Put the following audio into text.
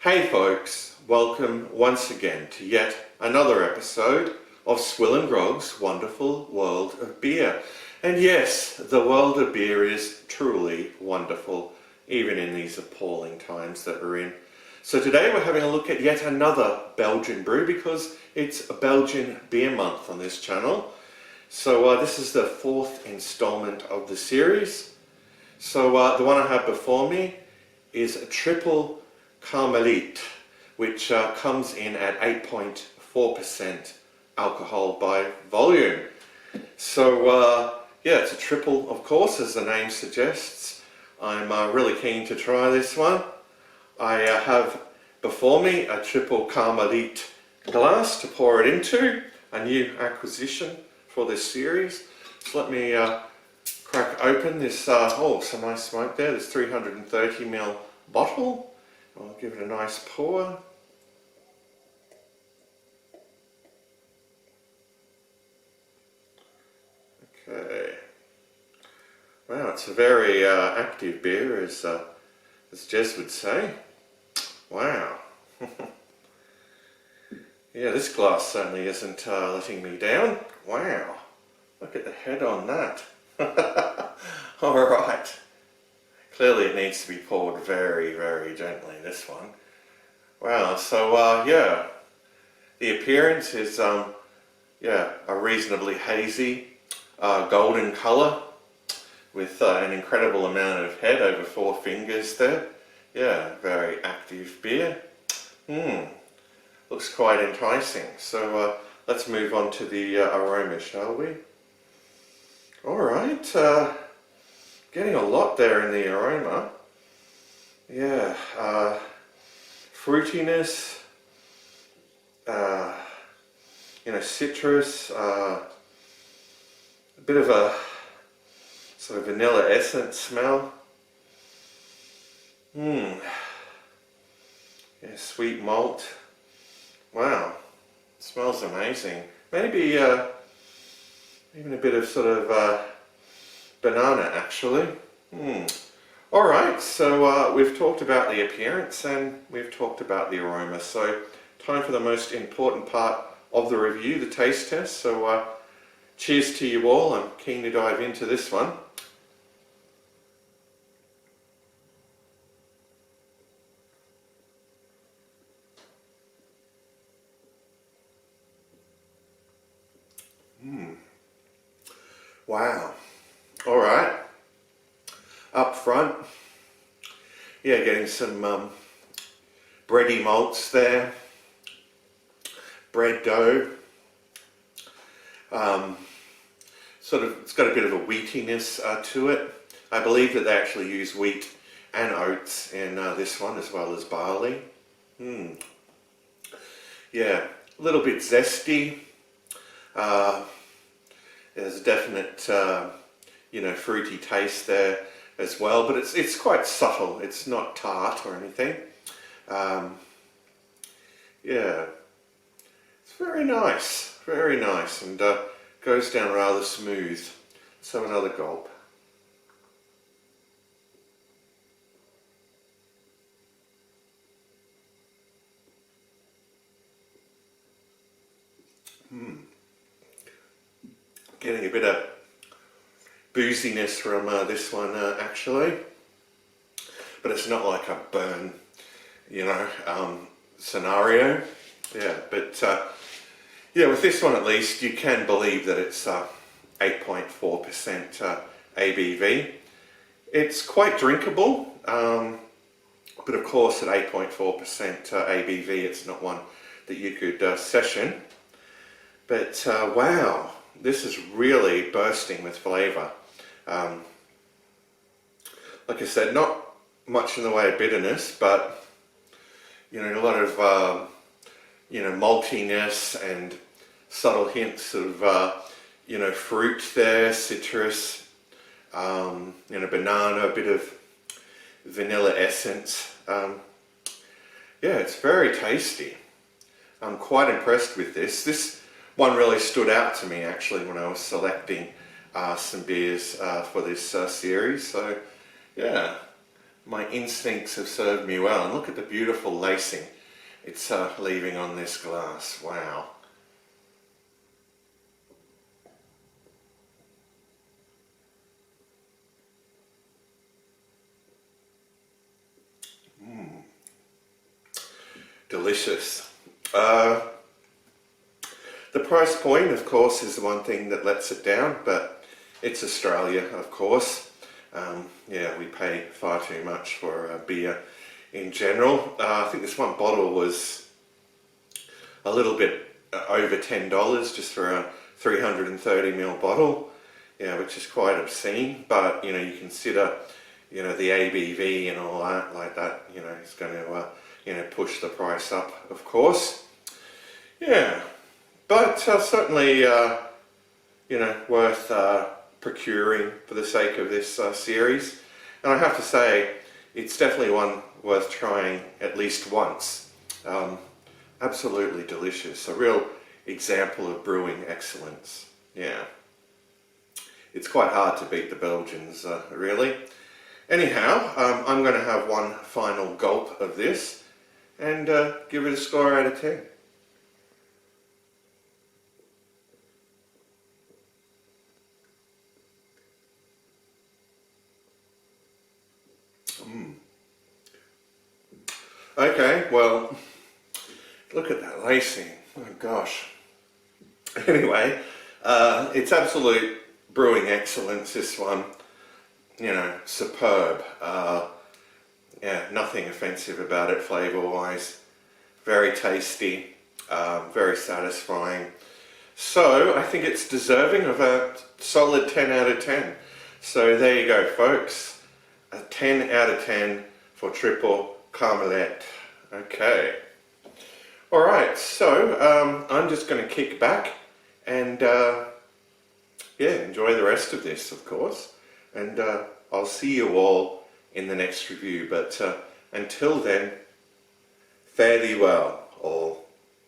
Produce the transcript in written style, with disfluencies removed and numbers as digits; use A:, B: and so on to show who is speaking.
A: Hey folks, welcome once again to yet another episode of SwillinGrog's wonderful world of beer. And yes, the world of beer is truly wonderful, even in these appalling times that we're in. So today we're having a look at yet another Belgian brew because it's a Belgian beer month on this channel. So this is the fourth installment of the series. So the one I have before me is a Tripel Karmeliet, which comes in at 8.4% alcohol by volume. So yeah, it's a triple, of course, as the name suggests. I'm really keen to try this one. I have before me a Tripel Karmeliet glass to pour it into, a new acquisition for this series. So let me crack open this, oh, some nice smoke there, this 330ml bottle. I'll give it a nice pour. Okay. Wow, it's a very active beer, as Jez would say. Wow. Yeah, this glass certainly isn't letting me down. Wow. Look at the head on that. Alright. Clearly it needs to be poured very, very gently, this one. Wow, so yeah. The appearance is yeah, a reasonably hazy golden colour with an incredible amount of head, over 4 fingers there. Yeah, very active beer. Looks quite enticing. So let's move on to the aroma, shall we? Alright, getting a lot there in the aroma. Yeah, fruitiness, you know, citrus, a bit of a sort of vanilla essence smell. Yeah, sweet malt. Wow, it smells amazing. Maybe even a bit of sort of banana, actually. Alright, so we've talked about the appearance and we've talked about the aroma. So time for the most important part of the review, the taste test. So cheers to you all. I'm keen to dive into this one. Wow. Alright. Up front, yeah, getting some bready malts there. Bread dough. Sort of, it's got a bit of a wheatiness to it. I believe that they actually use wheat and oats in this one, as well as barley. Yeah, a little bit zesty. There's a definite, you know, fruity taste there as well, but it's quite subtle. It's not tart or anything. Yeah, it's very nice, and goes down rather smooth. Let's have another gulp. Getting a bit of booziness from this one actually, but it's not like a burn, you know, scenario. Yeah, but yeah, with this one at least you can believe that it's 8.4% ABV. It's quite drinkable, but of course at 8.4% ABV it's not one that you could session. But wow, this is really bursting with flavour. Like I said, not much in the way of bitterness, but you know, a lot of you know, maltiness and subtle hints of you know, fruit there, citrus, you know, banana, a bit of vanilla essence. Yeah, it's very tasty. I'm quite impressed with this. This one really stood out to me actually when I was selecting some beers for this series. So yeah, my instincts have served me well. And look at the beautiful lacing it's leaving on this glass. Wow. Delicious. The price point, of course, is the one thing that lets it down, but it's Australia, of course. Yeah, we pay far too much for beer in general. I think this one bottle was a little bit over $10 just for a 330ml bottle, yeah, which is quite obscene. But you know, you consider, you know, the ABV and all that, like that, you know, it's going to you know, push the price up, of course. Yeah, but certainly you know, worth procuring for the sake of this series. And I have to say, it's definitely one worth trying at least once. Absolutely delicious, a real example of brewing excellence. Yeah, it's quite hard to beat the Belgians, really. Anyhow, I'm going to have one final gulp of this and give it a score out of 10. Okay, well, look at that lacing. Oh gosh. Anyway, it's absolute brewing excellence, this one. You know, superb. Yeah, nothing offensive about it flavour-wise. Very tasty, very satisfying. So I think it's deserving of a solid 10 out of 10. So there you go, folks. A 10 out of 10 for Tripel Karmeliet. Okay. Alright, so I'm just going to kick back and yeah, enjoy the rest of this, of course. And I'll see you all in the next review. But until then, fare thee well, all.